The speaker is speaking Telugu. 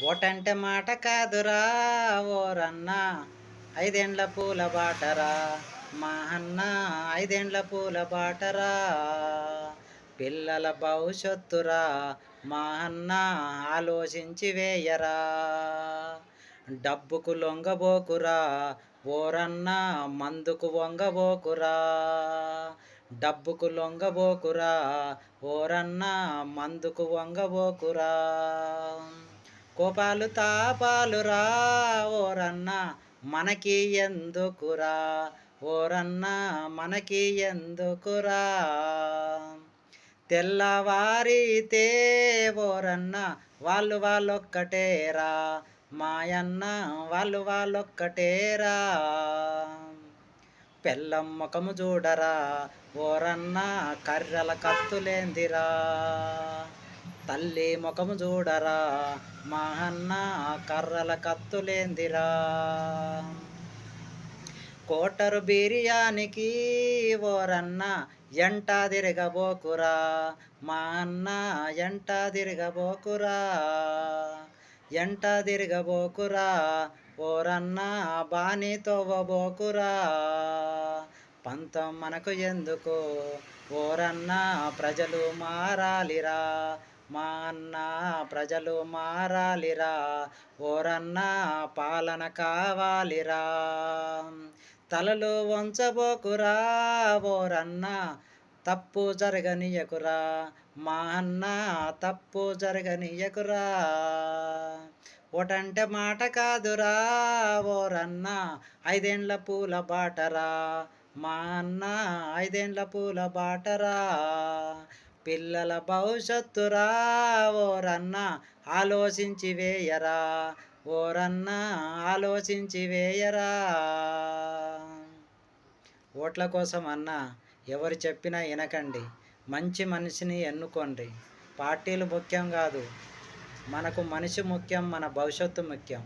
ఓటంటే మాట కాదురా ఓరన్న, ఐదేండ్ల పూల బాటరా మా అన్న, ఐదేండ్ల పూల బాటరా పిల్లల భవిష్యత్తురా మా అన్న, ఆలోచించి వేయరా. డబ్బుకు లొంగబోకురా ఓరన్న, మందుకు వంగబోకురా. డబ్బుకు లొంగబోకురా ఓరన్న, మందుకు వంగబోకురా. కోపాలు తాపాలురా ఓరన్న, మనకి ఎందుకురా ఓరన్న, మనకి ఎందుకురా. తెల్లవారితే ఓరన్న, వాళ్ళొక్కటేరా మాయన్న, వాళ్ళొక్కటేరా. పెళ్ళం ముఖము చూడరా ఓరన్న, కర్రెల కత్తులేందిరా. తల్లి ముఖము చూడరా మా అన్న, కర్రల కత్తులేందిరా. కోటరు బిర్యానికి ఓరన్న, ఎంట తిరగబోకురా మా అన్న, ఎంట తిరగబోకురా. ఎంట తిరగబోకురా ఓరన్న, బాని తవ్వబోకురా. పంతం మనకు ఎందుకు ఓరన్న, ప్రజలు మారాలిరా మా అన్న, ప్రజలు మారాలిరా ఓరన్న, పాలన కావాలిరా. తలలు వంచబోకురా ఓరన్న, తప్పు జరగనీయకురా మా అన్న, తప్పు జరగనీయకురా. ఓటంటే మాట కాదురా ఓరన్న, ఐదేండ్ల పూల బాటరా మా అన్న, ఐదేండ్ల పూల బాటరా పిల్లల భవిష్యత్తురా ఓరన్న, ఆలోచించి వేయరా ఓరన్న, ఆలోచించి వేయరా. ఓట్ల కోసం అన్న ఎవరు చెప్పినా వినకండి, మంచి మనిషిని ఎన్నుకోండి. పార్టీలు ముఖ్యం కాదు, మనకు మనిషి ముఖ్యం, మన భవిష్యత్తు ముఖ్యం.